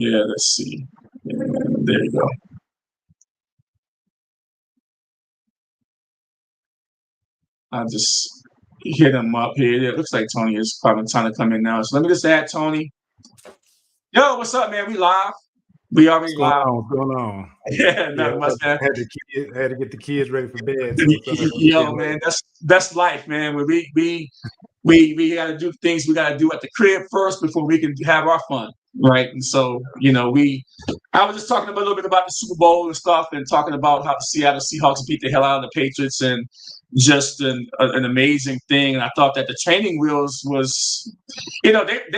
Yeah, let's see. Yeah, there you go. I'll just hit him up here. It looks like Tony is probably trying to come in now. So let me just add Tony. Yo, what's up, man? We live. We already What's going live. on? What's going on? Yeah, Yeah, nothing much, man. I had to get the kids ready for bed. So Yo, man, that's life, man. We got to do things we got to do at the crib first before we can have our fun, right? And so, I was just talking a little bit about the Super Bowl and stuff, and talking about how the Seattle Seahawks beat the hell out of the Patriots, and just an amazing thing. And I thought that the training wheels was, they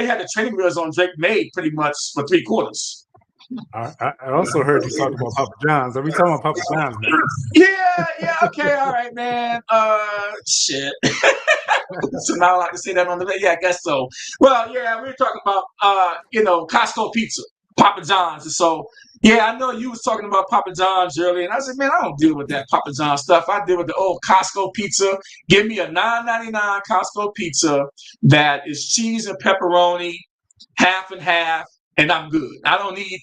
had the training wheels on Drake May pretty much for 3 quarters. I also heard you talk about Papa John's. Are we talking about Papa John's now? Yeah, okay, all right, man. Shit. So now I like to say that on the yeah, I guess so. Well, yeah, we were talking about Costco pizza, Papa John's. And so yeah, I know you was talking about Papa John's earlier, and I said, man, I don't deal with that Papa John's stuff. I deal with the old Costco pizza. Give me a $9.99 Costco pizza that is cheese and pepperoni, half and half, and I'm good. I don't need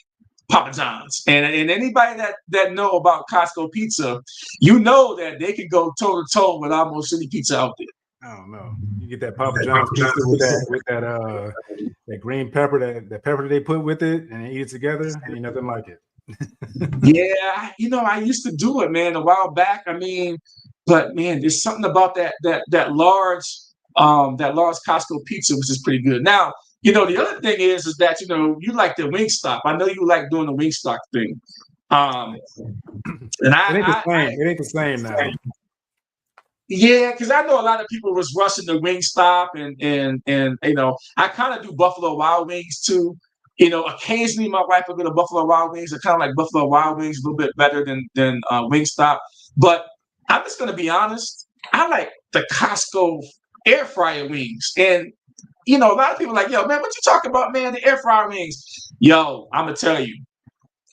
Papa John's. And anybody that know about Costco pizza, you know that they can go toe to toe with almost any pizza out there. I don't know. You get that Papa John's pizza with that green pepper, that pepper that they put with it, and they eat it together. Ain't nothing like it. Yeah, I used to do it, man, a while back. I mean, but man, there's something about that large Costco pizza, which is pretty good. Now, the other thing is that you like the Wingstop. I know you like doing the Wingstop thing. And it ain't the same now. Yeah, because I know a lot of people was rushing the Wingstop, and I kind of do Buffalo Wild Wings too. Occasionally my wife will go to Buffalo Wild Wings. I kind of like Buffalo Wild Wings a little bit better than Wingstop. But I'm just gonna be honest. I like the Costco air fryer wings, and a lot of people are like, yo, man, what you talking about, man? The air fryer wings. Yo, I'm gonna tell you.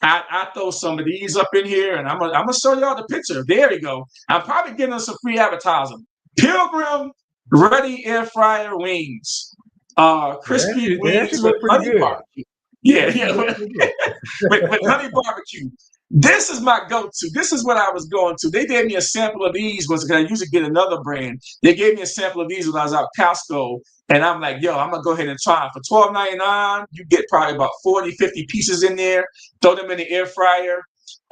I throw some of these up in here, and I'm gonna show y'all the picture. There you go. I'm probably getting us some free advertising. Pilgrim Ready Air Fryer Wings, crispy wings with honey barbecue. Yeah, with honey barbecue. This is my go-to. This is what I was going to. They gave me a sample of these because I usually get another brand. They gave me a sample of these when I was out Costco, and I'm like, yo, I'm going to go ahead and try them. For $12.99, you get probably about 40, 50 pieces in there. Throw them in the air fryer.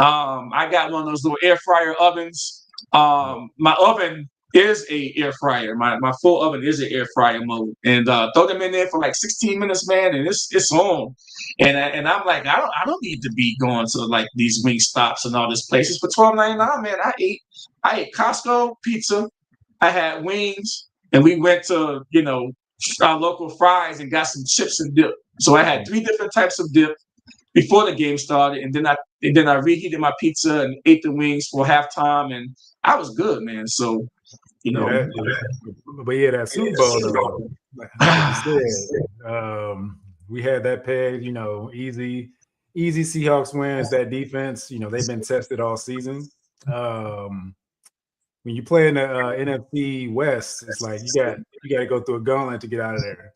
I got one of those little air fryer ovens. My oven is a air fryer. My full oven is an air fryer mode, and throw them in there for like 16 minutes, man, and it's on. And I'm like, I don't need to be going to like these wing stops and all these places for $12.99, man. I ate Costco pizza. I had wings, and we went to our local fries and got some chips and dip. So I had 3 different types of dip before the game started, and then I reheated my pizza and ate the wings for halftime, and I was good, man. So but yeah, that Super Bowl though, like you said, we had that pegged. Easy Seahawks wins. That defense, they've been tested all season. When you play in the NFC West, it's like you got to go through a gauntlet to get out of there.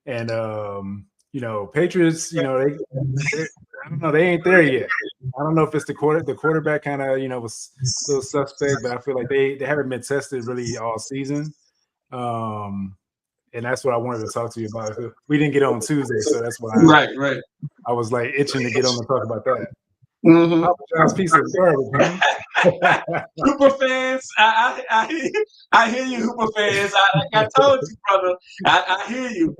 And Patriots, they I don't know, they ain't there yet. I don't know if it's the quarterback kind of was a little suspect, but I feel like they haven't been tested really all season. And that's what I wanted to talk to you about. We didn't get on Tuesday, so that's why right. I was like itching to get on and talk about that. Mm-hmm. Papa John's piece of garbage, man. Hooper fans, I hear you, Hooper fans. I told you, brother. I hear you.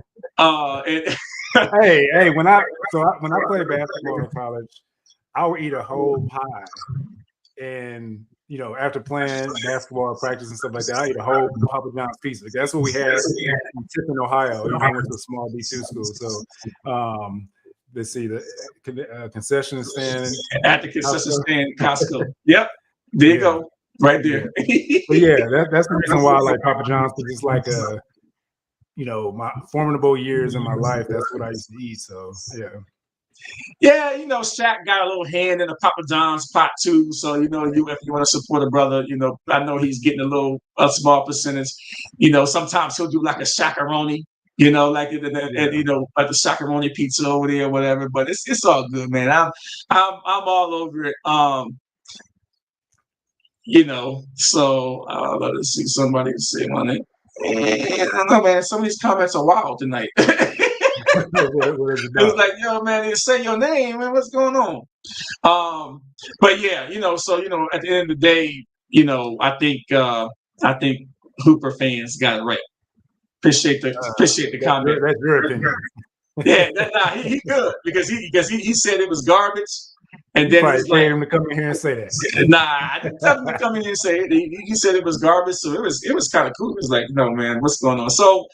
Hey, when I played basketball in college, I would eat a whole pie, and after playing basketball practice and stuff like that, I eat a whole Papa John's pizza. That's what we had in Tiffin, Ohio. I went to a small D2 school, so let's see the concession stand at the concession stand, Costco. Yep, there you go, right there. But yeah, that's the reason why I like Papa John's, because it's like my formidable years in my life. That's what I used to eat. So yeah. Yeah, Shaq got a little hand in the Papa John's pot too. So if you want to support a brother, I know he's getting a small percentage. Sometimes he'll do like a Shaq-a-roni. like at the Sacramone pizza over there or whatever. But it's all good, man. I'm all over it. So let's see, somebody say on it. I don't know, man. Some of these comments are wild tonight. What is it It was about? like, yo, man, they say your name, man. What's going on? But yeah, so at the end of the day, I think Hooper fans got it right. Appreciate the comment. That's your opinion. Yeah, he good because he said it was garbage, and You then probably he's like, paid him to come in here and say that. nah, I didn't tell him to come in and say it. He said it was garbage, so it was kind of cool. It was like, no, man, what's going on? So,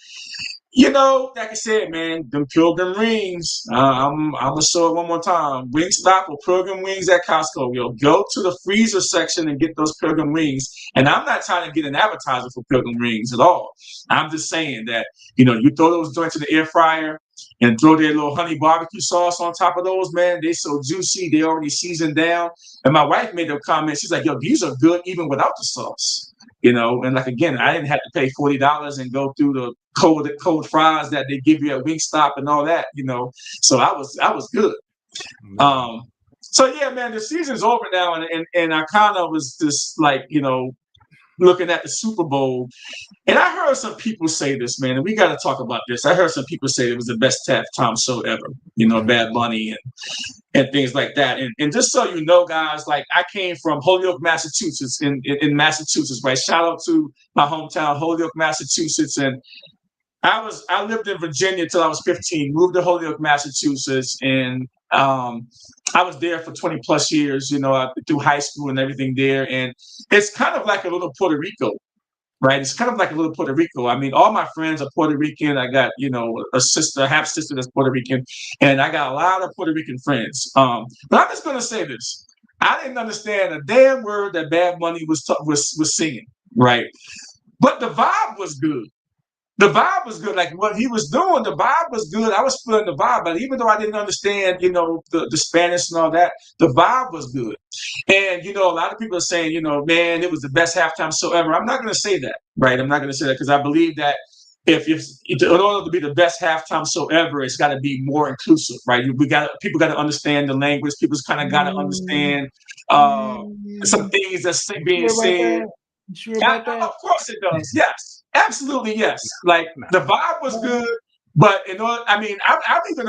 like I said, man, them Pilgrim rings. I'm gonna show it one more time. Wingstop or Pilgrim wings at Costco. Go to the freezer section and get those Pilgrim rings. And I'm not trying to get an advertiser for Pilgrim rings at all. I'm just saying that you throw those joints in the air fryer and throw their little honey barbecue sauce on top of those. Man, they so juicy. They already seasoned down. And my wife made a comment. She's like, "Yo, these are good even without the sauce." And like again, I didn't have to pay $40 and go through the cold fries that they give you at Wingstop and all that, So I was good. So yeah, man, the season's over now, and I kind of was just like, looking at the Super Bowl, and I heard some people say this, man, and we got to talk about this. I heard some people say it was the best halftime show ever, Bad Bunny and things like that. And just so you know, guys, like I came from Holyoke, Massachusetts, in Massachusetts, right? Shout out to my hometown, Holyoke, Massachusetts, and I lived in Virginia till I was 15, moved to Holyoke, Massachusetts, and I was there for 20 plus years, through high school and everything there. And it's kind of like a little Puerto Rico, right? It's kind of like a little Puerto Rico. I mean, all my friends are Puerto Rican. I got, a half sister that's Puerto Rican, and I got a lot of Puerto Rican friends. But I'm just going to say this. I didn't understand a damn word that Bad Bunny was singing, right? But the vibe was good. The vibe was good. Like what he was doing, the vibe was good. I was feeling the vibe, but even though I didn't understand, the Spanish and all that, the vibe was good. And a lot of people are saying, man, it was the best halftime show ever. I'm not going to say that, right? I'm not going to say that because I believe that if in order to be the best halftime show ever, it's got to be more inclusive, right? People got to understand the language. People's kind of got to understand some things that's being said. You sure about that? Of course it does. Yes, absolutely yes. Like the vibe was good, but I'm even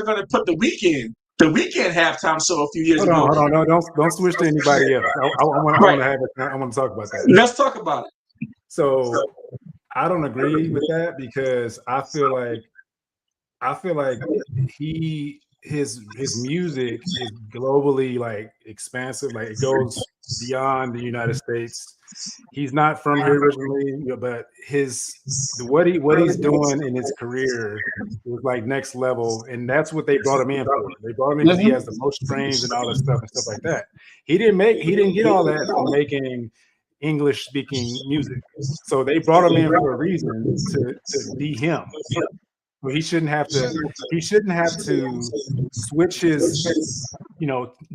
going to put the weekend halftime show a few years ago. Hold on, no, don't switch to anybody else. I want to talk about that. Let's talk about it. So I don't agree with that because I feel like his music is globally like expansive, like it goes beyond the United States. He's not from here originally, but what he's doing in his career is like next level, and that's what they brought him in for. They brought him in because he has the most streams and all that stuff like that. He didn't get all that from making English speaking music, so they brought him in for a reason to be him. Well, he shouldn't have to switch his,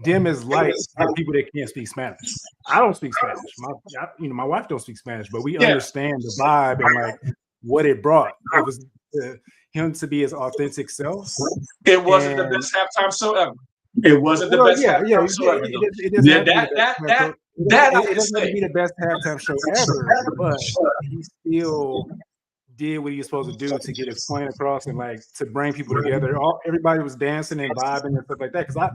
dim his light for people that can't speak Spanish. I don't speak Spanish. My wife don't speak Spanish, but we understand the vibe and like what it brought. It was him to be his authentic self. It wasn't the best halftime show ever. It wasn't the best halftime show ever. It doesn't have to be the best halftime show ever, but he still did what he was supposed to do to get his point across and like to bring people together. Everybody was dancing and vibing and stuff like that because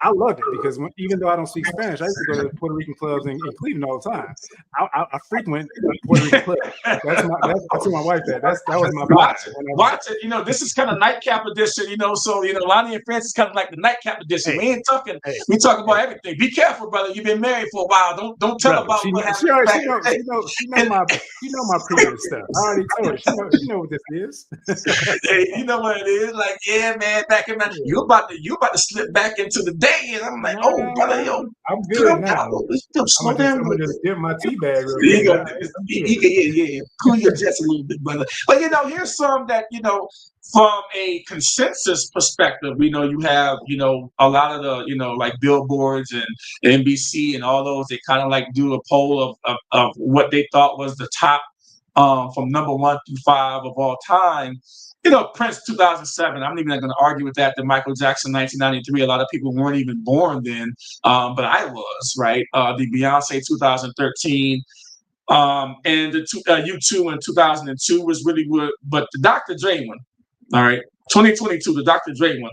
I loved it because even though I don't speak Spanish, I used to go to Puerto Rican clubs in Cleveland all the time. I frequent Puerto Rican clubs. I told my wife that was my vibe. Watch it. This is kind of nightcap edition. So Lonnie and Friends is kind of like the nightcap edition. Hey, we ain't talking. We talk about everything. Be careful, brother. You've been married for a while. Don't tell about what happened. She know my previous stuff. I already told her. She know what this is. Hey, you know what it is. Like, yeah, man. Back in you about to slip back into the day, and I'm like, brother, yo, I'm good now. Slow down. I'm gonna just get my tea bag. Yeah. Cool your jets a little bit, brother. But here's some that from a consensus perspective, you have a lot of the like billboards and NBC and all those. They kind of like do a poll of what they thought was the top from number 1 through 5 of all time. Prince 2007. I'm even not going to argue with that. The Michael Jackson 1993. A lot of people weren't even born then, but I was, right. The Beyonce 2013, and the U2 in 2002 was really good. But the Dr. Dre one, all right, 2022, the Dr. Dre one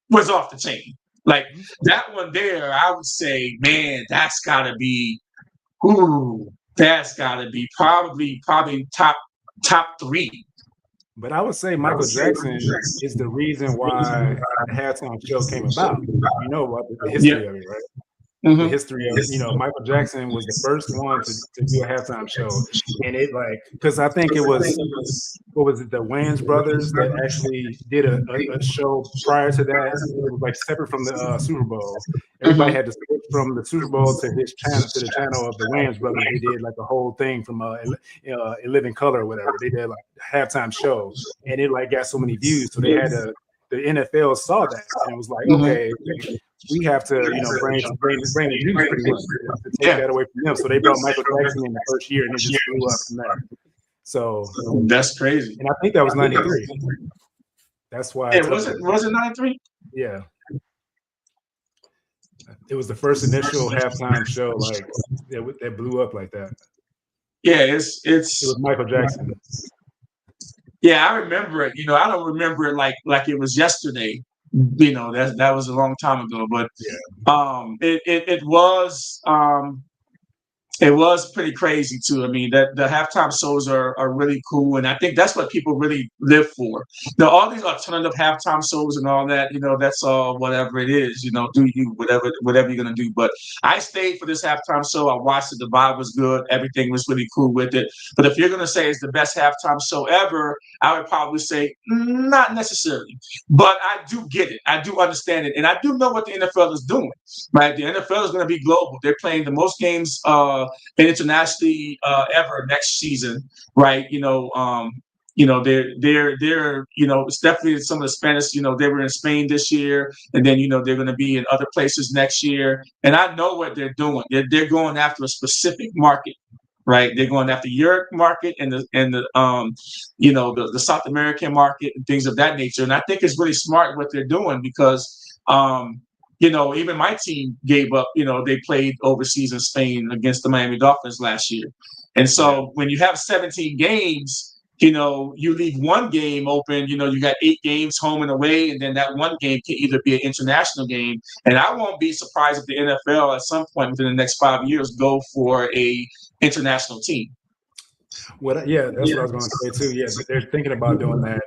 was off the chain. Like that one there, I would say, man, that's got to be, that's got to be probably top three. But I would say Michael Jackson is the reason why the halftime show came about. You know about the history of it, right? Mm-hmm. The history of, Michael Jackson was the first one to do a halftime show. And it because I think it was, what was it, the Wayans brothers that actually did a show prior to that. It was like separate from the Super Bowl. Everybody had to switch from the Super Bowl to his channel, to the channel of the Wayans brothers. They did like a whole thing from In Living Color or whatever. They did like a halftime show, and it got so many views. So they had to, the NFL saw that, and it was like, okay, we have to, bring the juice pretty much to take that away from them. So they brought Michael Jackson in the first year, and it just blew up from there. So that's crazy. And I think that was 93. That's why. Yeah, was it 93? Yeah. It was the first initial halftime show that blew up like that. Yeah, it was Michael Jackson. Yeah, I remember it. I don't remember it like it was yesterday. That was a long time ago, but it was pretty crazy too. I mean, that the halftime shows are really cool, and I think that's what people really live for. Now, all these alternative halftime shows and all that, that's all whatever it is. Do you whatever you're gonna do. But I stayed for this halftime show. I watched it. The vibe was good. Everything was really cool with it. But if you're gonna say it's the best halftime show ever, I would probably say not necessarily. But I do get it. I do understand it, and I do know what the NFL is doing. Right, the NFL is going to be global. They're playing the most games internationally ever next season, right? They're it's definitely some of the Spanish. They were in Spain this year, and then they're going to be in other places next year. And I know what they're doing. They're going after a specific market, right? They're going after Europe market and the South American market and things of that nature. And I think it's really smart what they're doing because. Even my team gave up. They played overseas in Spain against the Miami Dolphins last year. And so when you have 17 games, you leave one game open. You got 8 games home and away, and then that one game can either be an international game. And I won't be surprised if the NFL at some point within the next 5 years go for a international team. That's what I was going to say too. Yeah, they're thinking about doing that,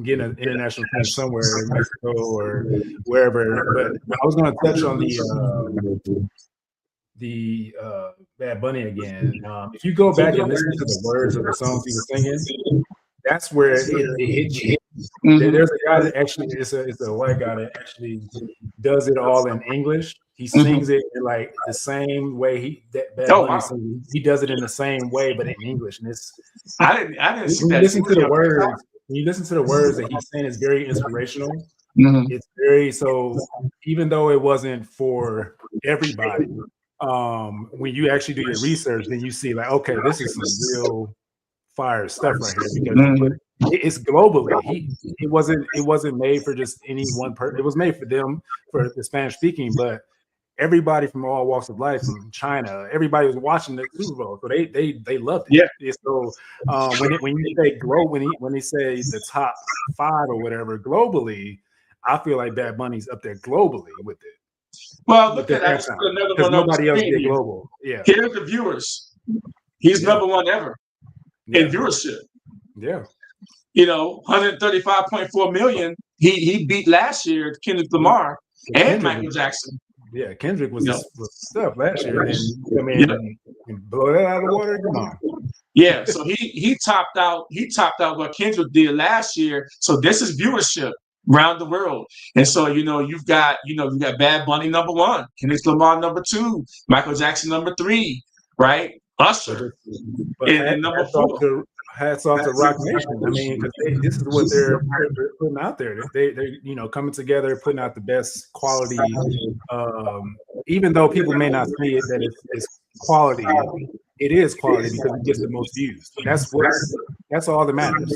getting an international team somewhere in Mexico or wherever. But I was going to touch on the Bad Bunny again. If you go back and listen to the words of the songs he was singing, that's where it hits you. There's a guy that actually it's a white guy that actually does it all in English. He sings it in the same way Bad Bunny sings. He does it in the same way, but in English. And it's I didn't see that. Listen to the words. When you listen to the words that he's saying, it's very inspirational. It's very even though it wasn't for everybody, when you actually do your research, then you see okay, this is some real fire stuff right here because it's globally. It wasn't made for just any one person. It was made for them, for the Spanish speaking, but everybody from all walks of life, from China, everybody was watching the Super Bowl, so they loved it. Yeah. So when you say when they say the top 5 or whatever globally, I feel like Bad Bunny's up there globally with it. Well, look at that because nobody else did global. Yeah. Here's the viewers. He's number 1 ever in viewership. Yeah. 135.4 million. He beat last year Kendrick Lamar and Michael Jackson. Yeah, Kendrick was stuff last year, and come in and blow that out of the water. Come on. Yeah, so he topped out. He topped out what Kendrick did last year. So this is viewership around the world, and so you've got Bad Bunny number 1, Kendrick Lamar number 2, Michael Jackson number 3, right? Usher and number 4. Hats off to Rock Nation. I mean, because this is what they're putting out there. They're coming together, putting out the best quality. Even though people may not see it that it's quality, it is quality because it gets the most views. That's all that matters.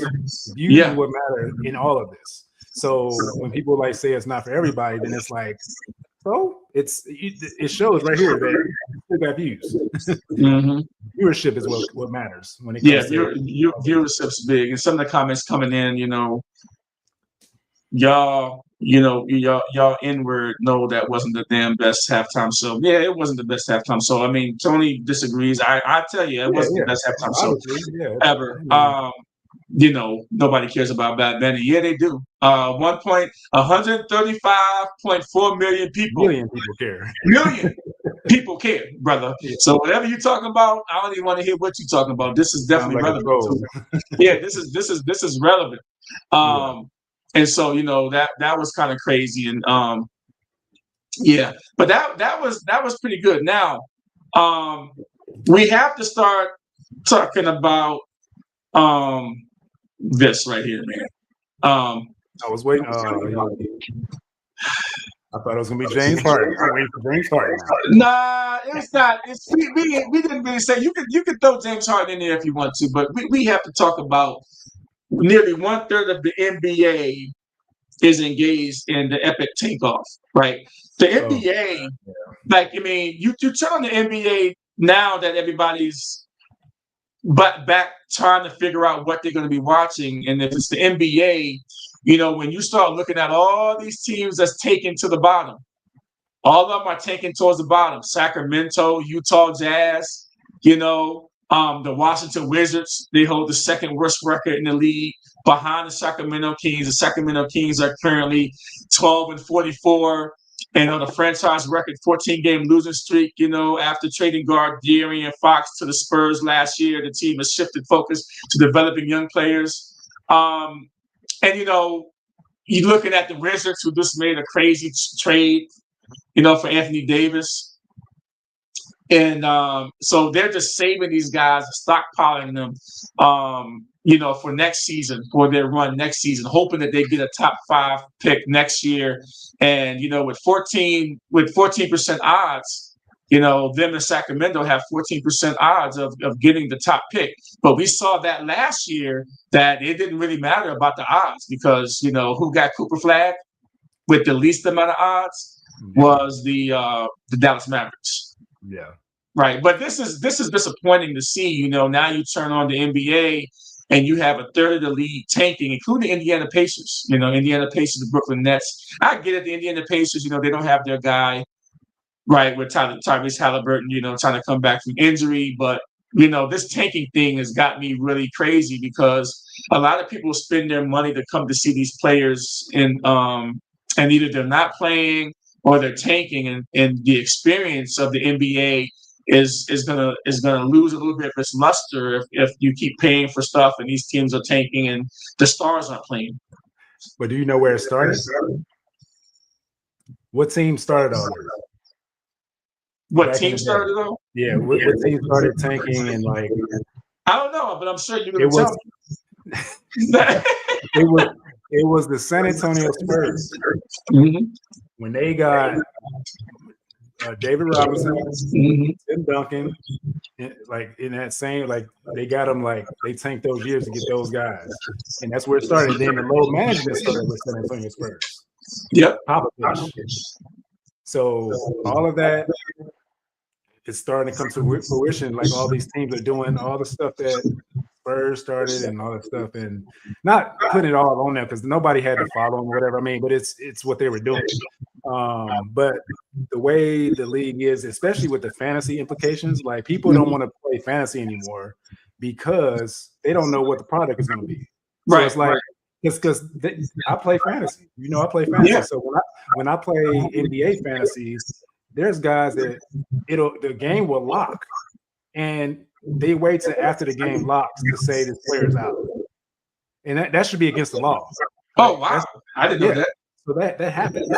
Views Yeah. is what matter in all of this. So when people like say it's not for everybody, then it's like, so it shows right here that you still got views. Mm-hmm. Viewership is what matters when it Yeah, comes to your viewership's big, and some of the comments coming in, y'all inward know that wasn't the damn best halftime show. Yeah, it wasn't the best halftime show. I mean, Tony disagrees. I tell you, it wasn't the best halftime show ever. Nobody cares about Bad Bunny. Yeah, they do. 135.4 million people. Million people care. Million people care, brother. Yeah. So whatever you're talking about, I don't even want to hear what you're talking about. This is definitely relevant. Yeah, this is relevant. And so that was kind of crazy, and but that was pretty good. Now we have to start talking about this right here, man. I was waiting. I thought it was gonna be James Harden. I'm waiting for James Harden. Nah, it's not. We didn't really say you could throw James Harden in there if you want to, but we have to talk about nearly 1/3 of the NBA is engaged in the epic takeoff, right? The NBA, you turn on the NBA now that everybody's back trying to figure out what they're going to be watching, and if it's the NBA, when you start looking at all these teams that's taken to the bottom, all of them are taken towards the bottom. Sacramento, Utah Jazz, the Washington Wizards, they hold the second worst record in the league behind the Sacramento Kings. The Sacramento Kings are currently 12-44. And on the franchise record 14-game losing streak, after trading guard De'Aaron Fox to the Spurs last year, the team has shifted focus to developing young players. You're looking at the Wizards, who just made a crazy trade, for Anthony Davis. And so they're just saving these guys, stockpiling them, for next season, for their run next season, hoping that they get a top 5 pick next year. And, with 14% odds, them in Sacramento have 14% odds of getting the top pick. But we saw that last year that it didn't really matter about the odds because, who got Cooper Flag with the least amount of odds was the Dallas Mavericks. Yeah. Right. But this is disappointing to see. Now you turn on the NBA and you have a third of the league tanking, including Indiana Pacers. Indiana Pacers, the Brooklyn Nets. I get it. The Indiana Pacers, they don't have their guy, right, with Tyrese Halliburton, trying to come back from injury. But, this tanking thing has got me really crazy because a lot of people spend their money to come to see these players and either they're not playing or they're tanking, and the experience of the NBA is gonna lose a little bit of its luster if you keep paying for stuff and these teams are tanking and the stars aren't playing. But do you know where it started? What team started all this? What team started it all? Yeah, what team started tanking and I don't know, but I'm sure you're gonna tell me. It was the San Antonio Spurs. Mm-hmm. When they got David Robinson, Tim Duncan, in that same, they got them, they tanked those years to get those guys. And that's where it started. Then the low management started with San Antonio Spurs. Yep. Popovich. So all of that is starting to come to fruition. All these teams are doing all the stuff that Spurs started and all that stuff, and not putting it all on them because nobody had to follow them or whatever. I mean, but it's what they were doing. But the way the league is, especially with the fantasy implications, people don't want to play fantasy anymore because they don't know what the product is going to be. So it's because I play fantasy. I play fantasy. Yeah. So when I play NBA fantasy, there's guys that the game will lock, and they wait till after the game locks to say this player's out, and that should be against the law. Oh wow! I didn't know that. So that happens,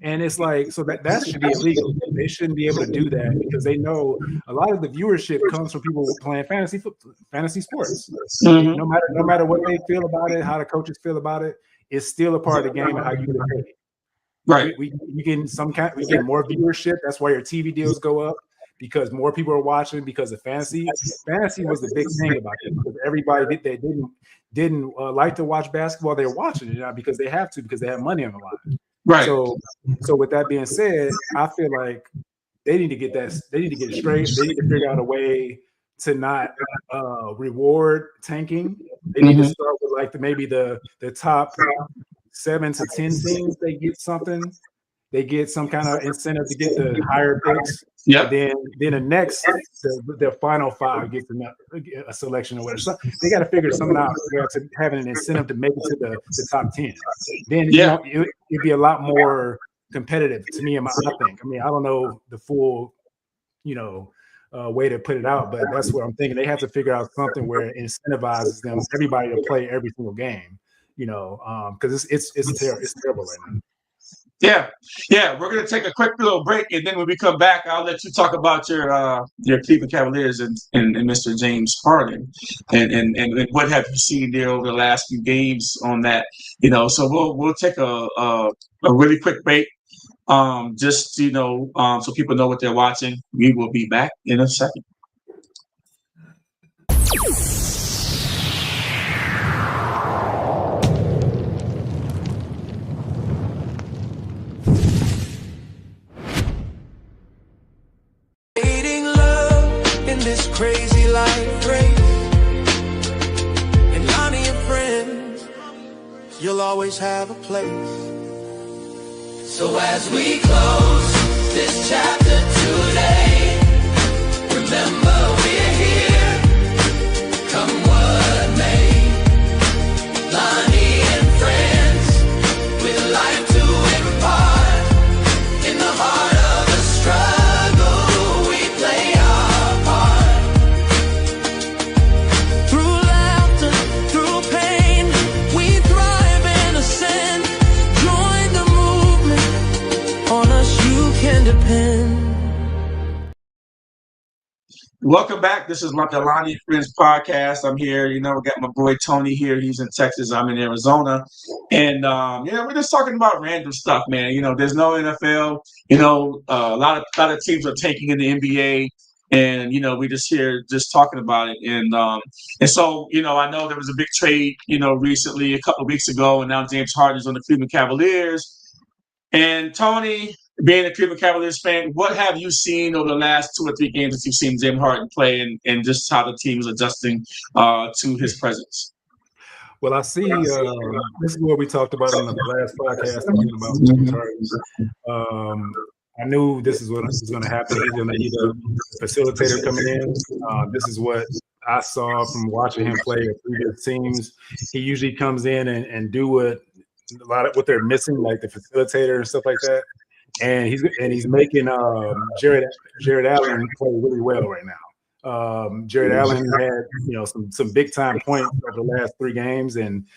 and it's so that should be illegal. They shouldn't be able to do that because they know a lot of the viewership comes from people playing fantasy sports. Mm-hmm. No matter what they feel about it, how the coaches feel about it, it's still a part of the game and how you get paid. Right. We get more viewership. That's why your TV deals go up. because more people are watching because of fantasy. Fantasy was the big thing about it because everybody that didn't like to watch basketball, they're watching it now because they have to because they have money on the line. Right. So with that being said, I feel like they need to get that. They need to get it straight. They need to figure out a way to not reward tanking. They need to start with like maybe the top 7 to 10 teams. They get something. They get some kind of incentive to get the higher picks. Yeah. And then the next, the final 5 gets a selection or whatever. So they got to figure something out to having an incentive to make it to the top 10. Then it'd be a lot more competitive to me. I think. I mean, I don't know the full, way to put it out, but that's what I'm thinking. They have to figure out something where it incentivizes everybody to play every single game. Because it's terrible right now. Yeah. We're gonna take a quick little break, and then when we come back, I'll let you talk about your Cleveland Cavaliers and Mr. James Harden, and what have you seen there over the last few games on that. So we'll take a really quick break, just so people know what they're watching. We will be back in a second. This crazy life race, and Lonnie and Friends, you'll always have a place. So as we close this chapter today, remember we're here, come what may. Lonnie and Friends, with life to impart, in the heart of the struggle we play our part. Through laughter, through pain, we thrive and ascend. Join the movement, on us you can depend. Welcome back. This is the Lonnie Friends podcast. I'm here. We got my boy Tony here. He's in Texas. I'm in Arizona, and we're just talking about random stuff, man. There's no NFL. A lot of teams are tanking in the NBA, and we just here just talking about it, and so I know there was a big trade, recently a couple of weeks ago, and now James Harden is on the Cleveland Cavaliers. And Tony, being a Cleveland Cavaliers fan, what have you seen over the last 2 or 3 games that you've seen James Harden play, and just how the team is adjusting to his presence? Well, I see. This is what we talked about on the last podcast talking about James Harden. I knew this is what was going to happen. He's going to need a facilitator coming in. This is what I saw from watching him play at previous teams. He usually comes in and do what they're missing, like the facilitator and stuff like that. And he's making Jared Allen play really well right now. Jared Allen had some big time points over the last 3 games, and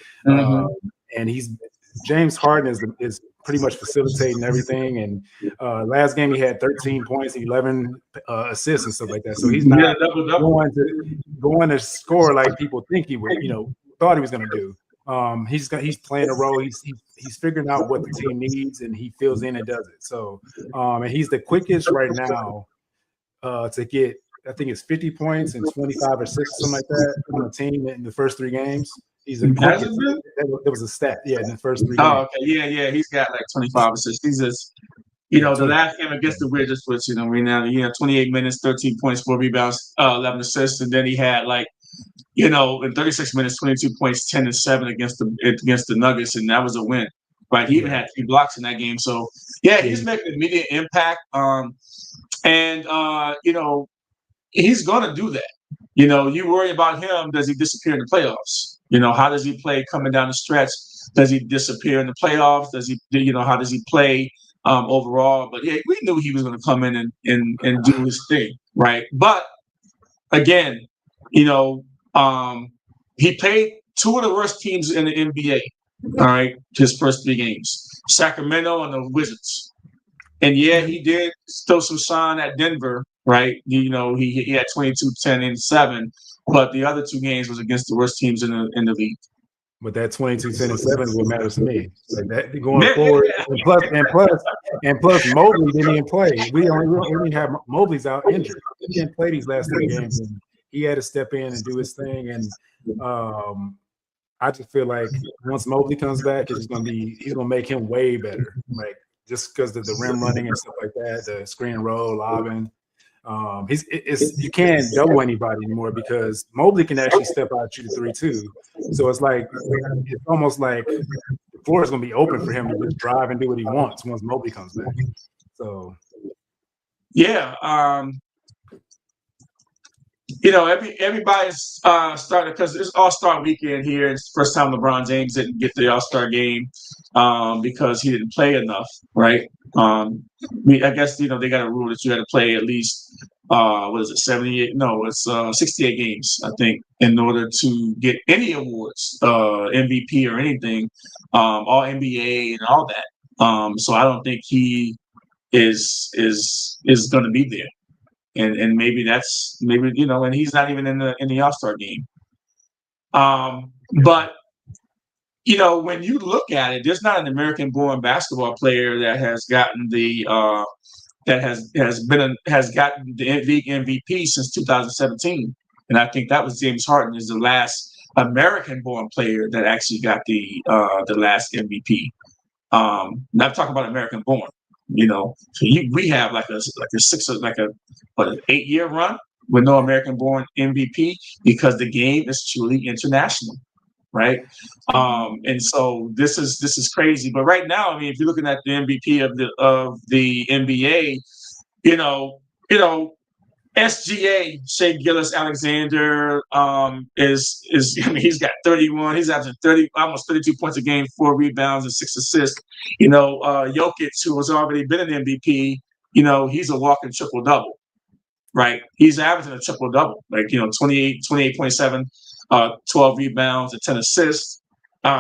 James Harden is pretty much facilitating everything. And last game he had 13 points, 11 assists and stuff like that. So he's not going to score like people think he would. Thought he was going to do. He's playing a role. He's figuring out what the team needs, and he fills in and does it. So, and he's the quickest right now to get. I think it's 50 points and 25 assists, something like that, on the team in the first 3 games. He's the quickest. There was a stat, in the first 3 games. Oh, okay, yeah. He's got like 25 assists. He's just, the last game against the Wizards was, right now, 28 minutes, 13 points, 4 rebounds, 11 assists, and then he had like, in 36 minutes, 22 points, 10 and 7 against the Nuggets, and that was a win. Right? He even had 3 blocks in that game. So he's making immediate impact. He's gonna do that. You worry about him. Does he disappear in the playoffs? How does he play coming down the stretch? Does he disappear in the playoffs? Does he? How does he play overall? But we knew he was going to come in and do his thing, right? But again, he played 2 of the worst teams in the NBA. All right, his first 3 games, Sacramento and the Wizards. And he did throw some shine at Denver, right? He had 22, 10, and 7, but the other 2 games was against the worst teams in the league. But that 22, 10, and 7 is what matters to me. Like that going Yeah, forward, yeah. and plus Mobley didn't even play. We only have Mobley's out injured. He didn't play these last 3 games, and he had to step in and do his thing. And I just feel like once Mobley comes back, he's gonna make him way better. Like just because of the rim running and stuff like that, the screen roll, lobbing. You can't double anybody anymore because Mobley can actually step out and shoot a 3 too. So it's almost like the floor is going to be open for him to just drive and do what he wants once Mobley comes back. So Yeah. Everybody's starting because it's All-Star weekend here. It's the first time LeBron James didn't get the All-Star game because he didn't play enough, right? I guess they got a rule that you got to play at least 78? No, it's 68 games, I think, in order to get any awards, MVP or anything, all NBA and all that. So I don't think he is going to be there. And maybe and he's not even in the All-Star game. But when you look at it, there's not an American-born basketball player that has gotten has gotten the league MVP since 2017, and I think that was James Harden is the last American-born player that actually got the last MVP. Not talking about American-born. So we have like a 8-year run with no American-born MVP because the game is truly international, right? And so this is crazy. But right now, I mean, if you're looking at the MVP of the NBA, SGA, Shea Gilgeous-Alexander, is I mean, he's got 31. He's averaging almost 32 points a game, 4 rebounds and 6 assists. Jokic, who has already been an MVP, he's a walking triple double, right? He's averaging a triple double, like 28.7, 12 rebounds and 10 assists.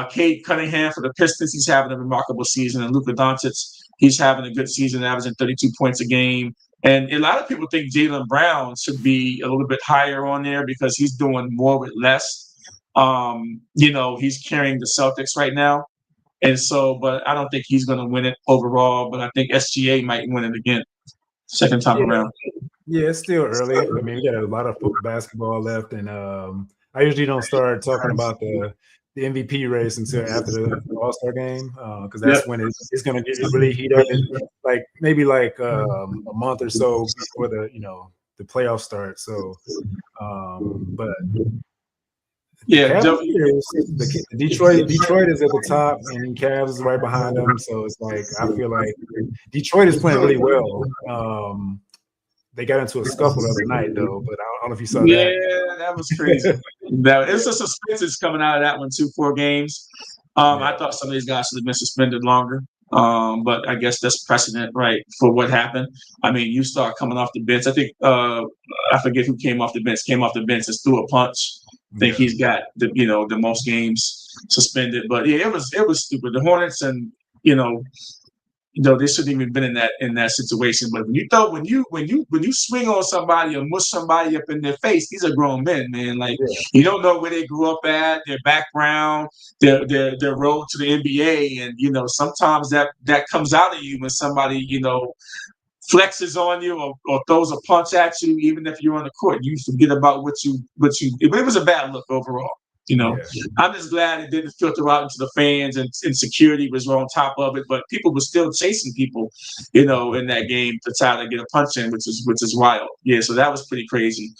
Cade Cunningham for the Pistons, he's having a remarkable season, and Luka Doncic, he's having a good season, averaging 32 points a game. And a lot of people think Jaylen Brown should be a little bit higher on there because he's doing more with less. He's carrying the Celtics right now. And so, but I don't think he's going to win it overall. But I think SGA might win it again, second time around. Yeah, it's still early. I mean, we got a lot of basketball left. And I usually don't start talking about the MVP race until after the All-Star game because that's when it's going to get really heat up. And maybe a month or so before the playoffs start. So, but Detroit is at the top, and Cavs is right behind them. So it's I feel like Detroit is playing really well. They got into a scuffle the other night, though, but I don't know if you saw that. Yeah, that was crazy. It's a suspense coming out of that one, too, 4 games. I thought some of these guys should have been suspended longer. But I guess that's precedent, right, for what happened. I mean, you start coming off the bench. I think I forget who came off the bench and threw a punch. I think he's got the most games suspended. But yeah, it was stupid. The Hornets and they shouldn't even been in that situation. But when you swing on somebody or mush somebody up in their face, these are grown men, man. You don't know where they grew up at, their background, their road to the NBA, and sometimes that comes out of you when somebody flexes on you or throws a punch at you, even if you're on the court. You forget about what you. But it was a bad look overall. I'm just glad it didn't filter out into the fans and security was on top of it. But people were still chasing people, in that game to try to get a punch in, which is wild. Yeah, so that was pretty crazy.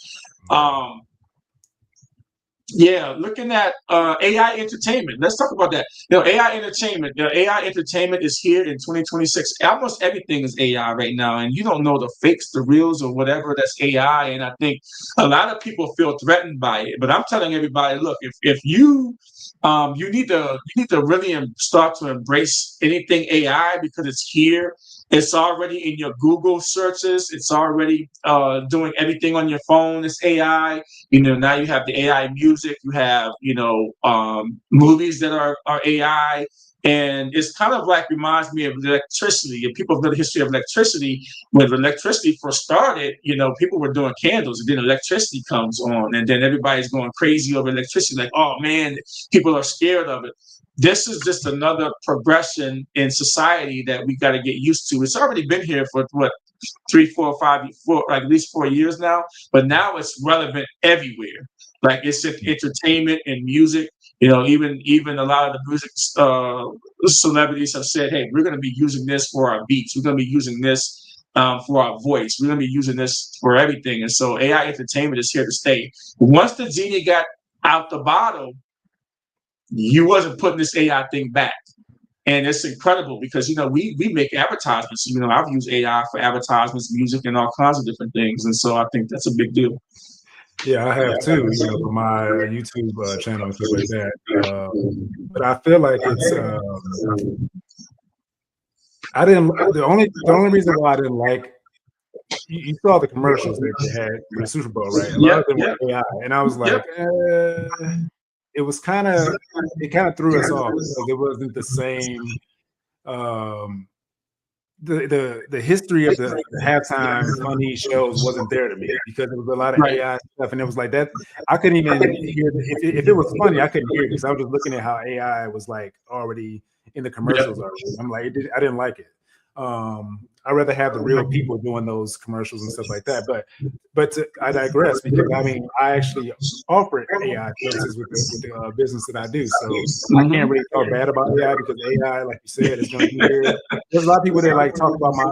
Looking at AI entertainment. Let's talk about that. AI entertainment is here in 2026. Almost everything is AI right now, and you don't know the fakes, the reals, or whatever that's AI. And I think a lot of people feel threatened by it. But I'm telling everybody, look, if you need to really start to embrace anything AI because it's here. It's already in your Google searches. It's already doing everything on your phone. It's AI. Now you have the AI music. You have, movies that are AI. And it's kind of like reminds me of electricity. If people know the history of electricity, when electricity first started, people were doing candles, and then electricity comes on, and then everybody's going crazy over electricity. Like, oh man, people are scared of it. This is just another progression in society that we got to get used to. It's already been here for what, 3, 4, 5, 4, like at least 4 years now, but now it's relevant everywhere. Like it's entertainment and music. Even a lot of the music celebrities have said, "Hey, we're going to be using this for our beats. We're going to be using this for our voice. We're going to be using this for everything." And so, AI entertainment is here to stay. Once the genie got out the bottle, you wasn't putting this AI thing back. And it's incredible because we make advertisements. I've used AI for advertisements, music, and all kinds of different things. And so I think that's a big deal. Yeah, I have too, for my YouTube channel and stuff like that. But I feel like it's the only reason why I didn't like, you saw the commercials that they had for the Super Bowl, right? A lot of them were AI, and I was like, it was kind of threw us off because it wasn't the same. The history of the halftime funny shows wasn't there to me because there was a lot of AI stuff, and it was like that. I couldn't even hear if it was funny. I couldn't hear it because I was just looking at how AI was like already in the commercials already. I'm like, I didn't like it. I'd rather have the real people doing those commercials and stuff like that. But I digress because I actually offer AI services with the business that I do. So I can't really talk bad about AI because AI, like you said, is going to be here. There's a lot of people that like talk about my,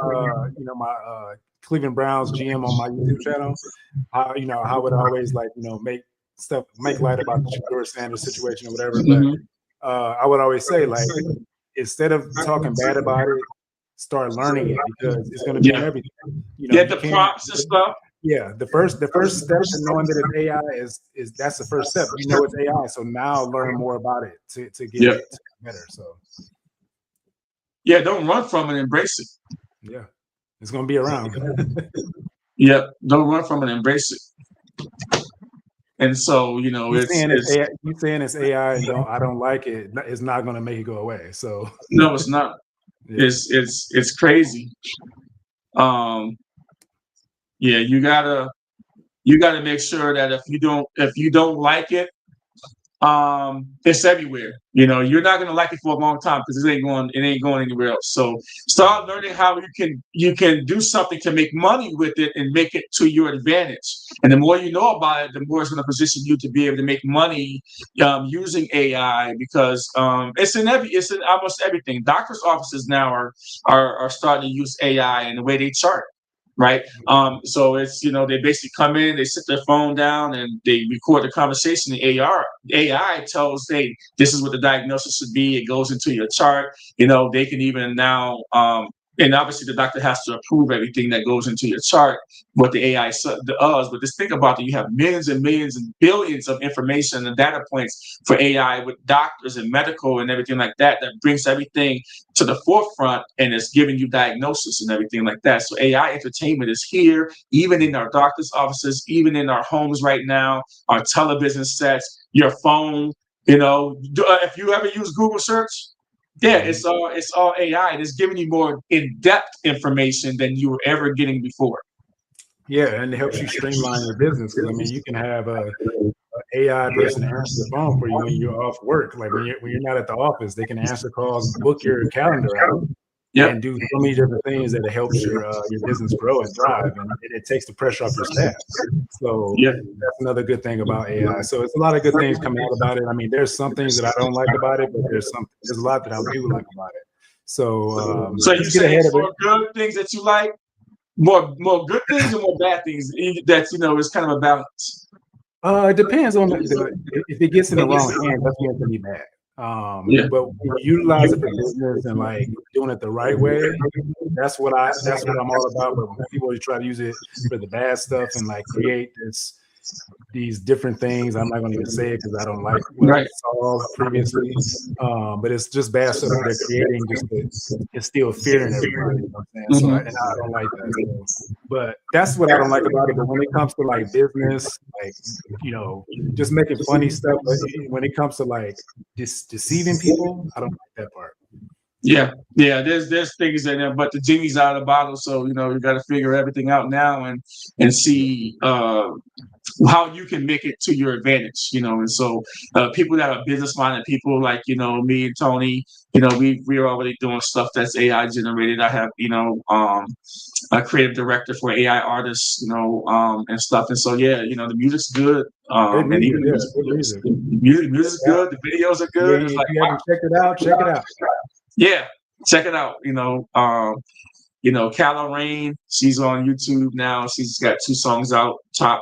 my Cleveland Browns GM on my YouTube channel. How it always like, make light about the Shedeur Sanders situation or whatever. But I would always say, like, instead of talking bad about it, start learning it because it's going to be in everything. The prompts and stuff. Yeah, the first step to knowing that it's AI is that's the first step. It's AI, so now learn more about it to get it better. So don't run from it, embrace it. Yeah, it's going to be around. Don't run from it, embrace it. And so you saying it's AI and I don't like it. It's not going to make it go away. So no, it's not. Yeah. It's crazy. You gotta make sure that if you don't like it, it's everywhere. You're not gonna like it for a long time because it ain't going anywhere else. So start learning how you can do something to make money with it and make it to your advantage. And the more you know about it, the more it's going to position you to be able to make money using AI because it's in almost everything. Doctors' offices now are starting to use AI in the way they chart. Right. So it's, they basically come in, they sit their phone down and they record the conversation. The AI tells, hey, this is what the diagnosis should be. It goes into your chart. They can even now, and obviously the doctor has to approve everything that goes into your chart, what the AI does. But just think about that. You have millions and millions and billions of information and data points for AI with doctors and medical and everything like that brings everything to the forefront and is giving you diagnosis and everything like that. So AI entertainment is here, even in our doctor's offices, even in our homes right now, our television sets, your phone. If you ever use Google search, it's all AI, and it's giving you more in-depth information than you were ever getting before. Yeah, and it helps you streamline your business because you can have a AI person answer the phone for you when you're off work. Like when you're not at the office, they can answer calls, book your calendar out, and do so many different things that helps your business grow and thrive, and it takes the pressure off your staff. So that's another good thing about AI. So it's a lot of good things coming out about it. There's some things that I don't like about it, but there's a lot that I do like about it. So you say it's more good things that you like, more good things or more bad things that it's kind of a balance. It depends on if it gets in the wrong hands, that's going to be bad. But when you utilize it for business and like doing it the right way, that's what I'm all about. But when people try to use it for the bad stuff and like create these different things, I'm not going to even say it because I don't like what I saw previously. But it's just bad stuff that they're creating just to instill fear in everybody. You know what I'm saying? And I don't like that. But that's what I don't like about it. But when it comes to like business, like just making funny stuff, but when it comes to like deceiving people, I don't like that part. Yeah, yeah. There's things in there, but the genie's out of the bottle. So you got to figure everything out now and see how you can make it to your advantage. And so people that are business minded, people like me and Tony, we're already doing stuff that's AI generated. I have a creative director for AI artists, and stuff. And so yeah, the music's good. Good And music, even yeah, good music. music's good. The videos are Yeah, good. It's if like you haven't checked it out, check it out. yeah, check it out. Calla Rain, she's on YouTube now. She's got 2 songs out, top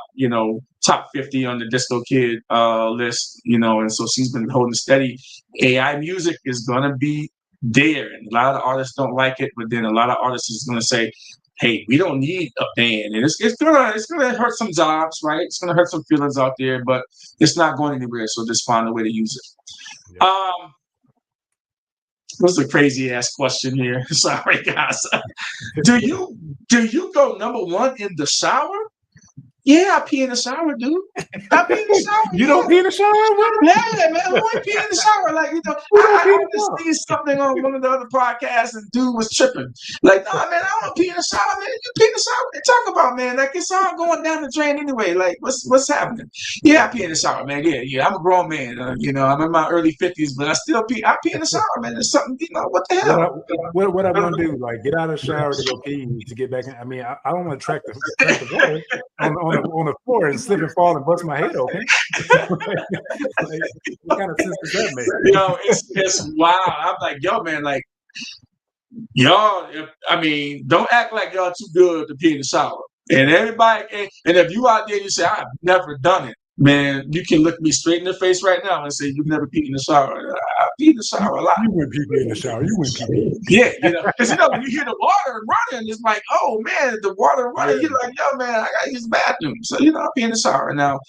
50 on the Disco Kid list, and so she's been holding steady. AI music is gonna be there, and a lot of artists don't like it, but then a lot of artists is gonna say, "Hey, we don't need a band," and it's gonna hurt some jobs, right? It's gonna hurt some feelings out there, but it's not going anywhere. So just find a way to use it. Yeah. This is a crazy ass question here. Sorry, guys. Do you go number one in the shower? Yeah, I pee in the shower, dude. I pee in the shower. You don't pee in the shower? What? Yeah, man. Who ain't pee in the shower? Like, I just seen something on one of the other podcasts and dude was tripping. Like, nah, man, I don't pee in the shower, man. You pee in the shower? What you talking about, man? Like, it's all going down the drain anyway. Like, what's happening? Yeah, I pee in the shower, man. Yeah. I'm a grown man. I'm in my early 50s, but I pee in the shower, man. There's something, what the hell? What I'm gonna do? Like, get out of the shower to go pee to get back in. I mean, I don't want to track the water on the floor and slip and fall and bust my head open. Like, what kind of sense does that make? It's wild. I'm like, yo, man, like, y'all, don't act like y'all too good to pee in the shower. And everybody, and if you out there, you say, I've never done it, man, you can look me straight in the face right now and say, you've never peed in the shower. I pee in the shower a lot. You went pee in the shower. You went pee. Yeah, because when you hear the water running, it's like, oh man, the water running. You're like, yo, man, I gotta use the bathroom. So I pee in the shower. Now,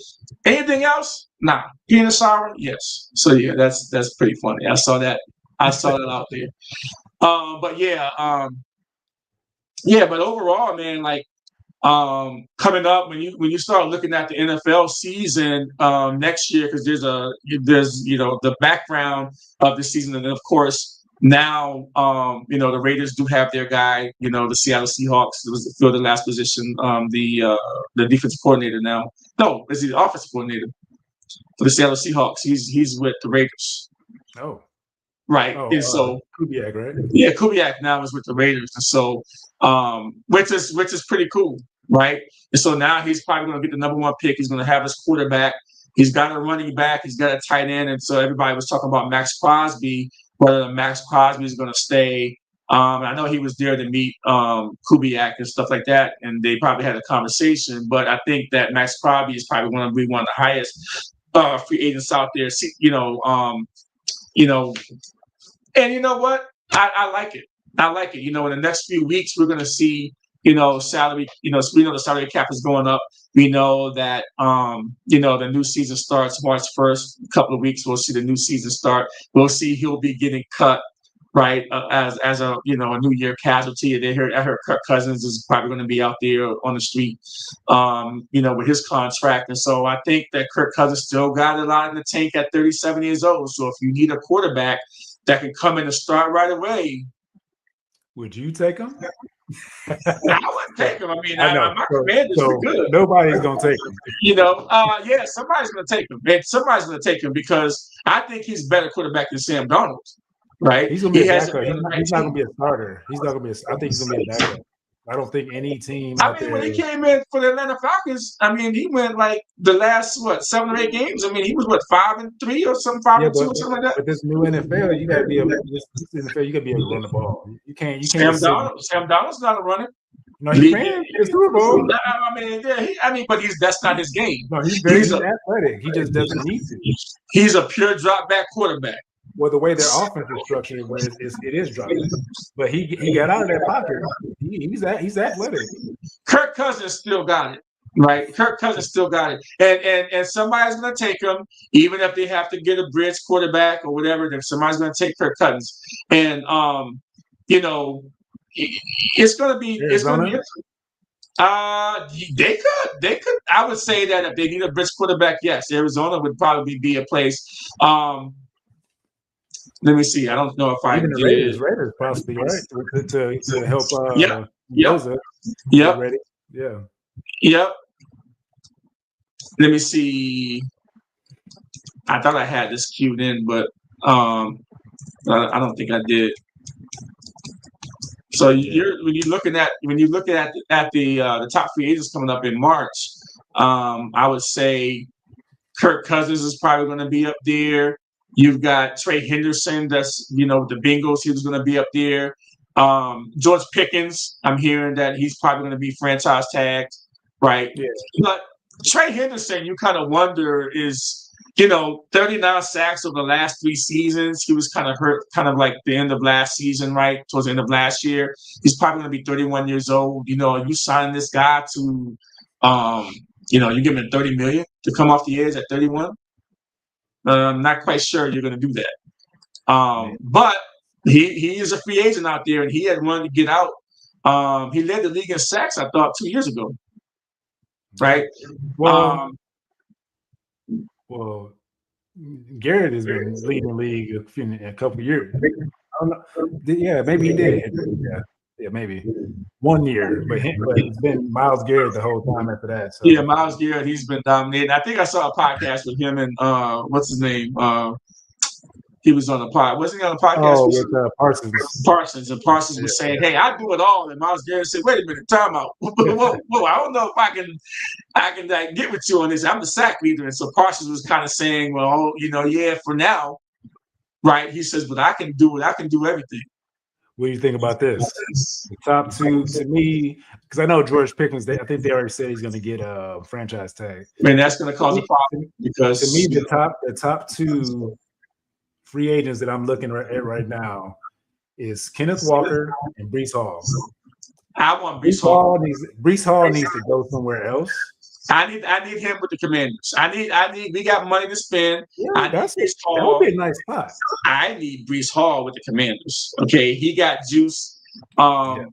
anything else? Nah. Pee in the shower? Yes. So yeah, that's pretty funny. I saw that out there. But yeah, but overall, man, like, coming up when you start looking at the NFL season next year, because there's the background of the season, and then of course now the Raiders do have their guy, the Seattle Seahawks was filled the last position, the defensive coordinator now. No, is he the offensive coordinator for the Seattle Seahawks? He's with the Raiders. Oh. Right. Oh, and so Kubiak, right? Yeah, Kubiak now is with the Raiders. And so which is pretty cool, right? And so now he's probably going to get the number 1 pick. He's going to have his quarterback. He's got a running back. He's got a tight end. And so everybody was talking about Max Crosby, whether Max Crosby is going to stay. I know he was there to meet Kubiak and stuff like that, and they probably had a conversation. But I think that Max Crosby is probably going to be one of the highest free agents out there. And you know what? I like it. I like it. In the next few weeks, we're going to see, salary, we know the salary cap is going up. We know that, the new season starts March 1st. A couple of weeks, we'll see the new season start. We'll see he'll be getting cut, right, as a, a New Year casualty. I heard Kirk Cousins is probably going to be out there on the street, with his contract. And so I think that Kirk Cousins still got a lot in the tank at 37 years old. So if you need a quarterback that can come in and start right away, would you take him? I wouldn't take him. I mean, my Commanders are good. Nobody's gonna take him. Yeah, somebody's gonna take him, and somebody's gonna take him because I think he's a better quarterback than Sam Darnold. Right? He's gonna be a backup. He's not gonna be a starter. He's not gonna be. I think he's gonna be a backup. I don't think any team. When he came in for the Atlanta Falcons, he went like the last 7 or 8 games. He was 5-3 or something, 5-2 or something like that. But this new NFL, you gotta be able. This NFL, you gotta be able to run the ball. You can't. Sam Darnold's not a runner. No, he ran the Super Bowl. But that's not his game. No, he's athletic. He just doesn't need to. He's a pure drop back quarterback. Well, the way their offense is structured, it is dropping. But he got out of that pocket. He's athletic. Kirk Cousins still got it, right? Kirk Cousins still got it, and somebody's going to take him, even if they have to get a bridge quarterback or whatever. Then somebody's going to take Kirk Cousins, and it's going to be. Arizona? They could. I would say that if they need a bridge quarterback, yes, Arizona would probably be a place. Let me see. I don't know if I Even the did. Raiders possibly, right? To help Yep. Yep. Boza get Yep. ready. Yeah. Yep. Let me see. I thought I had this queued in, but I don't think I did. So you're when you're looking at the top free agents coming up in March, I would say Kirk Cousins is probably going to be up there. You've got Trey Henderson, that's the Bengals. He was going to be up there. George Pickens, I'm hearing that he's probably going to be franchise tagged, right? Yeah. But Trey Henderson, you kind of wonder is 39 sacks over the last 3 seasons. He was kind of hurt, kind of like the end of last season, right? Towards the end of last year. He's probably going to be 31 years old. You sign this guy to, you give him 30 million to come off the edge at 31. I'm not quite sure you're going to do that. But he is a free agent out there, and he had wanted to get out. He led the league in sacks, I thought, 2 years ago, right? Well, Garrett has been leading the league in a couple of years. I don't know. Yeah, maybe he did. Yeah, maybe 1 year, but it's been Myles Garrett the whole time after that. So. Yeah, Myles Garrett, he's been dominating. I think I saw a podcast with him and what's his name? He was on the pod. Wasn't he on the podcast? Oh, with Parsons. And Parsons was saying, "Hey, I do it all." And Myles Garrett said, "Wait a minute, time out. Whoa, I don't know if I can like, get with you on this. I'm the sack leader." And so Parsons was kind of saying, "Well, yeah, for now, right?" He says, "But I can do it. I can do everything." What do you think about this? The top two to me, because I know George Pickens. I think they already said he's going to get a franchise tag. Man, that's going to cause a problem because to me, the top two free agents that I'm looking at right now is Kenneth Walker and Breece Hall. I want Breece Hall. Breece Hall needs to go somewhere else. I need him with the Commanders. We got money to spend. Yeah, that would be a nice spot. I need Breece Hall with the Commanders. Okay, he got juice.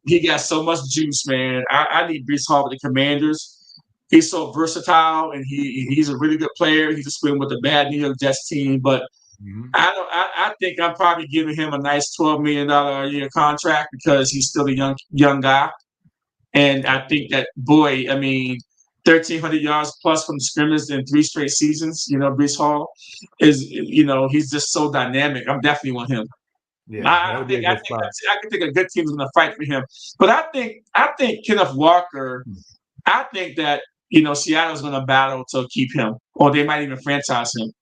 He got so much juice, man. I need Breece Hall with the Commanders. He's so versatile, and he's a really good player. He's just been with a bad New York Jets team, but I think I'm probably giving him a nice $12 million a year contract because he's still a young guy, and I think that 1,300 yards plus from scrimmage in 3 straight seasons. Breece Hall is, he's just so dynamic. I'm definitely want him. Yeah, I can think a good team is going to fight for him. But I think Kenneth Walker. I think that Seattle's going to battle to keep him, or they might even franchise him.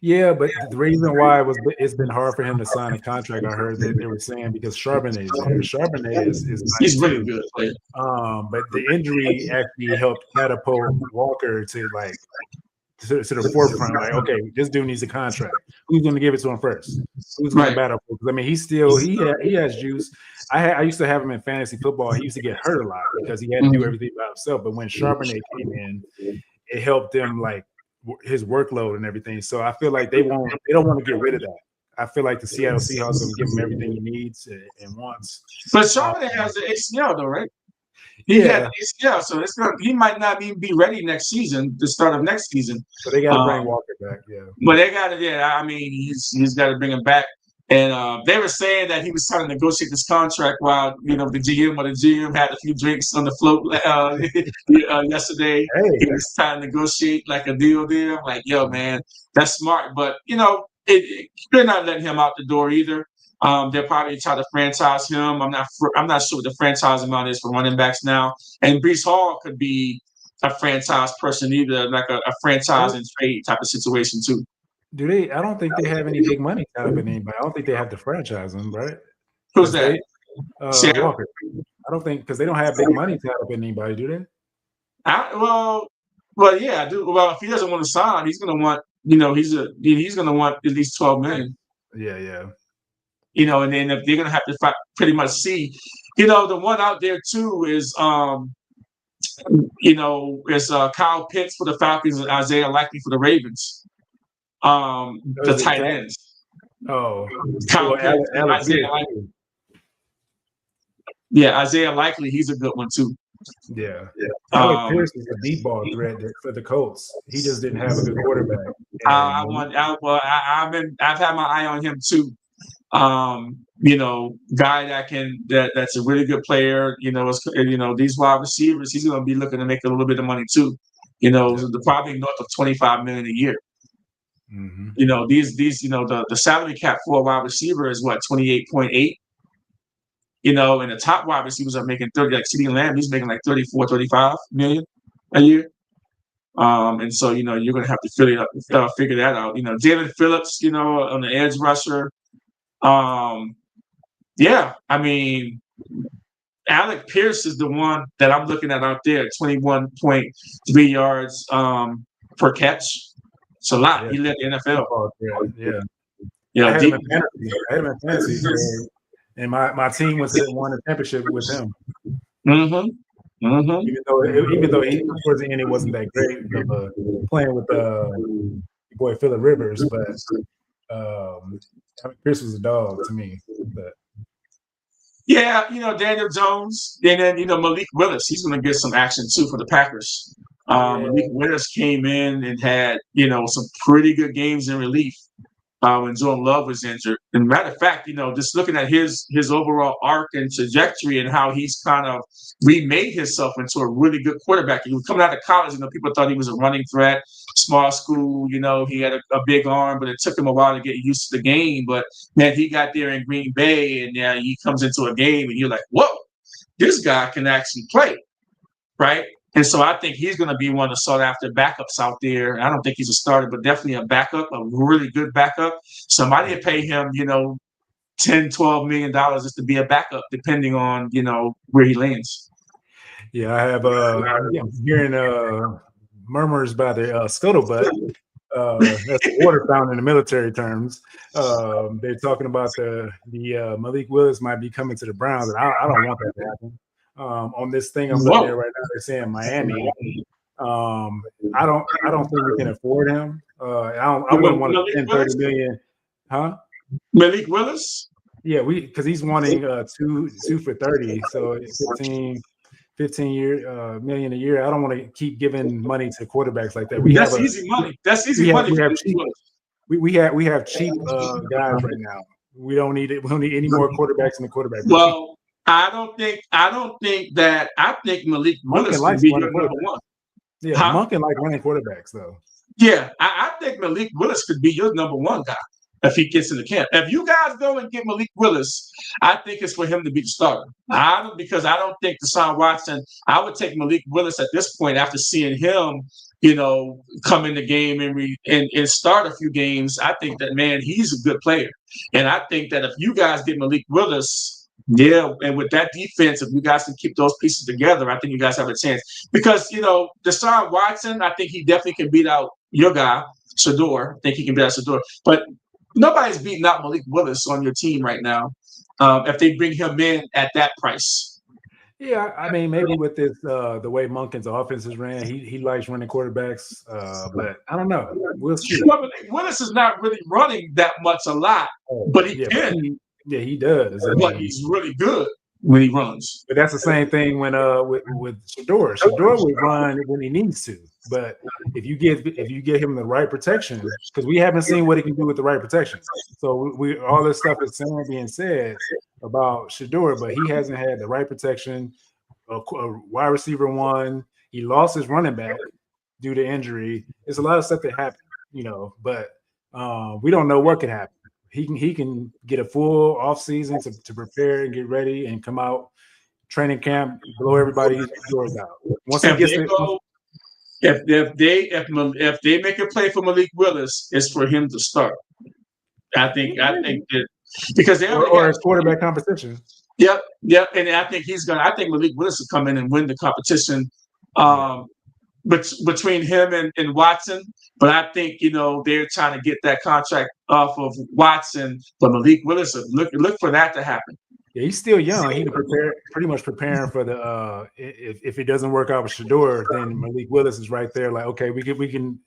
Yeah, but the reason why it's been hard for him to sign a contract, I heard that they were saying because Charbonnet is there. Charbonnet is he's really good. But the injury actually helped catapult Walker to the forefront. Like, okay, this dude needs a contract. Who's going to give it to him first? Who's going to battle? Because I mean, he has juice. I used to have him in fantasy football. He used to get hurt a lot because he had to do everything by himself. But when Charbonnet came in, it helped them his workload and everything. So I feel like they don't want to get rid of that. I feel like the Seattle Seahawks will give him everything he needs and wants. But Charbonnet has an ACL though, right? He had an ACL, so he might not even be ready next season, the start of next season. So they got to bring Walker back, But they got to, I mean, he's got to bring him back. And they were saying that he was trying to negotiate this contract while the GM had a few drinks on the float yesterday. Hey. He was trying to negotiate like a deal there. I'm like, yo, man, that's smart. But they're not letting him out the door either. They'll probably try to franchise him. I'm not sure what the franchise amount is for running backs now. And Breece Hall could be a franchise person either, like a franchise and trade type of situation too. Do they? I don't think they have any big money tied up in anybody. I don't think they have to franchise them, right? Who's that? Walker. I don't think because they don't have big money tied up in anybody, do they? Well, yeah, I do. Well, if he doesn't want to sign, he's going to want. He's going to want at least $12 million. Yeah. And then if they're going to have to pretty much see, the one out there too is, is Kyle Pitts for the Falcons and Isaiah Likely for the Ravens. The tight ends. Oh, Isaiah Likely. Yeah, Isaiah Likely, he's a good one too. Yeah. Alec Pierce is a deep ball threat for the Colts. He just didn't have a good quarterback. I've had my eye on him too. Guy that's a really good player. These wide receivers, he's going to be looking to make a little bit of money too. Probably north of $25 million a year. Mm-hmm. The salary cap for a wide receiver is what, 28.8. And the top wide receivers are making 30, like CeeDee Lamb, he's making like 34, 35 million a year. And so, you're going to have to figure that out. David Phillips, on the edge rusher. Alec Pierce is the one that I'm looking at out there, 21.3 yards per catch. It's a lot. Yeah. He led the NFL. Yeah. I had him in fantasy. And my team won a championship with him. Mm-hmm. Mm-hmm. Even though towards the end it wasn't that great playing with your boy Phillip Rivers, but Chris was a dog to me. But yeah, Daniel Jones, and then Malik Willis, he's going to get some action too for the Packers. Malik Willis came in and had some pretty good games in relief when Jordan Love was injured. And matter of fact, just looking at his overall arc and trajectory and how he's kind of remade himself into a really good quarterback. He was coming out of college, people thought he was a running threat, small school, he had a big arm, but it took him a while to get used to the game. But man, he got there in Green Bay, and now he comes into a game and you're like, whoa, this guy can actually play, right? And so I think he's going to be one of the sought-after backups out there. I don't think he's a starter, but definitely a backup, a really good backup. Somebody would pay him, $10, $12 million just to be a backup, depending on, where he lands. Yeah, I have I'm hearing murmurs by the scuttlebutt. That's a water fountain in the military terms. They're talking about the Malik Willis might be coming to the Browns, and I don't want that to happen. On this thing I'm looking at right now, they're saying Miami. I don't think we can afford him. I wouldn't want to spend $30 million. Huh? Malik Willis? Yeah, because he's wanting two for 30, so it's 15 million a year. I don't want to keep giving money to quarterbacks like that. That's easy money. That's easy money. We have cheap guys right now. We don't need it. We don't need any more quarterbacks in the quarterback. Well, I think Malik Willis could be your number one. Yeah, Monken like running quarterbacks though. Yeah, I think Malik Willis could be your number one guy if he gets in the camp. If you guys go and get Malik Willis, I think it's for him to be the starter. Because I don't think Deshaun Watson. I would take Malik Willis at this point after seeing him, come in the game and start a few games. I think that, man, he's a good player, and I think that if you guys get Malik Willis. Yeah, and with that defense, if you guys can keep those pieces together, I think you guys have a chance. Because, Deshaun Watson, I think he definitely can beat out your guy, Shador. I think he can beat out Shador. But nobody's beating out Malik Willis on your team right now if they bring him in at that price. Yeah, I mean, maybe with this the way Monken's offense is ran, he likes running quarterbacks, but I don't know. We'll see. Willis is not really running that much a lot, but he can. Yeah, he does. But he's really good when he runs. But that's the same thing when with Shador. Shador will run when he needs to. But if you get him the right protection, because we haven't seen what he can do with the right protection. So we all this stuff is being said about Shador, but he hasn't had the right protection. A wide receiver one, he lost his running back due to injury. There's a lot of stuff that happened, but we don't know what could happen. He can get a full off season to prepare and get ready and come out training camp, blow everybody's doors out. Once he gets if they make a play for Malik Willis, it's for him to start. I think that because they or it's quarterback competition. Yep, and I think Malik Willis will come in and win the competition. Between him and Watson, but I think they're trying to get that contract off of Watson, but Malik Willis, look for that to happen. Yeah, he's still young. He's pretty much preparing for the if it doesn't work out with Shador, then Malik Willis is right there. Like, okay, we can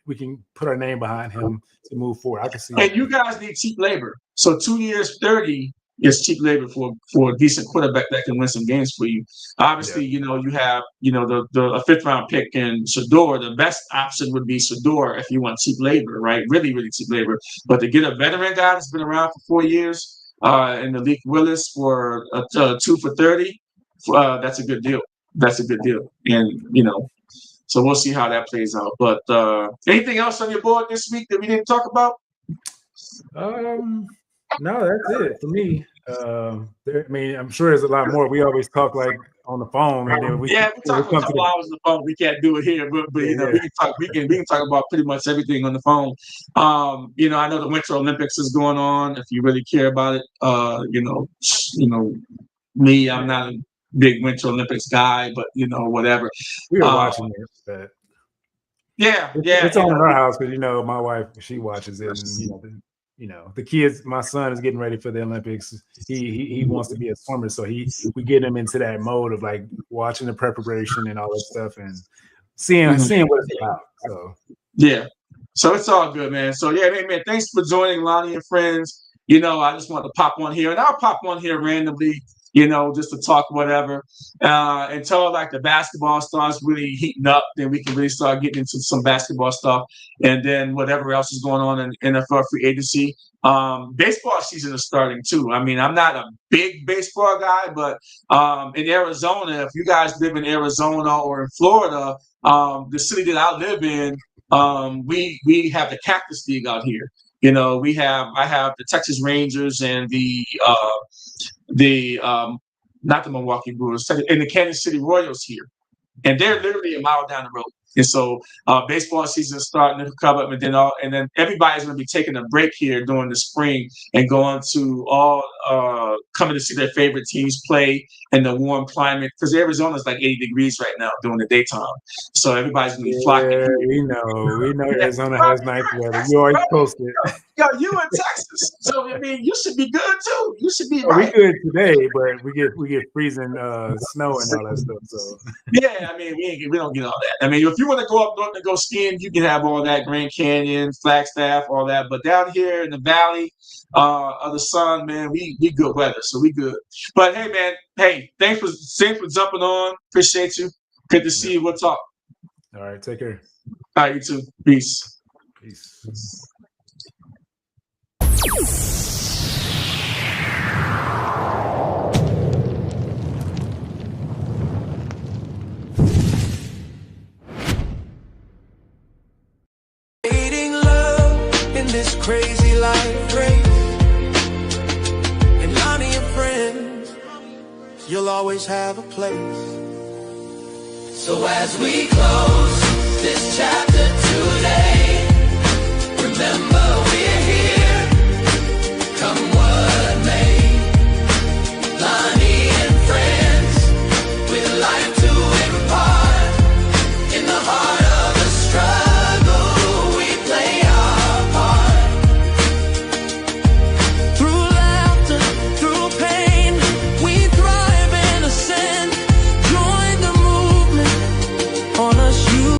put our name behind him to move forward. I can see. And you guys need cheap labor, so 2 years, 30. It's cheap labor for a decent quarterback that can win some games for you. Obviously, Yeah. you have a 5th-round pick in Shador. The best option would be Shador if you want cheap labor, right? Really, really cheap labor. But to get a veteran guy that's been around for 4 years, and Malik Willis for 2 for 30, that's a good deal. That's a good deal. And so we'll see how that plays out. But anything else on your board this week that we didn't talk about? No, that's it for me. I'm sure there's a lot more. We always talk like on the phone, and then we talk for a couple hours on the phone. We can't do it here, but we can talk. We can talk about pretty much everything on the phone. I know the Winter Olympics is going on. If you really care about it, me, I'm not a big Winter Olympics guy, but whatever. We were watching it, but it's on in our house because my wife, she watches it, and the kids. My son is getting ready for the Olympics. He wants to be a swimmer, so we get him into that mode of like watching the preparation and all that stuff, and seeing what it's about. So it's all good, man. So man, thanks for joining Lonnie and Friends. I just want to pop on here, and I'll pop on here randomly, just to talk whatever, until like the basketball starts really heating up. Then we can really start getting into some basketball stuff, and then whatever else is going on in NFL free agency. Baseball season is starting too. I mean, I'm not a big baseball guy, but in Arizona, if you guys live in Arizona or in Florida, the city that I live in, we have the Cactus League out here. I have the Texas Rangers and not the Milwaukee Brewers, and the Kansas City Royals here, and they're literally a mile down the road. And so baseball season is starting to come up, and then everybody's going to be taking a break here during the spring and going to coming to see their favorite teams play in the warm climate, because Arizona is like 80 degrees right now during the daytime. So everybody's going to be flocking. We know Arizona has nice weather. You always post it. You in Texas, so I mean, you should be good too. You should be right. We good today, but we get freezing snow and all that stuff. So I mean, we don't get all that. I mean, if you want to go up north and go skiing, you can have all that, Grand Canyon, Flagstaff, all that. But down here in the valley of the sun, man, we good weather, so we good. But hey, man, thanks for jumping on. Appreciate you. Good to see you. We'll talk. All right, take care. All right, you too. Peace. This crazy life race, and Lonnie and Friends, you'll always have a place. So as we close this chapter today, remember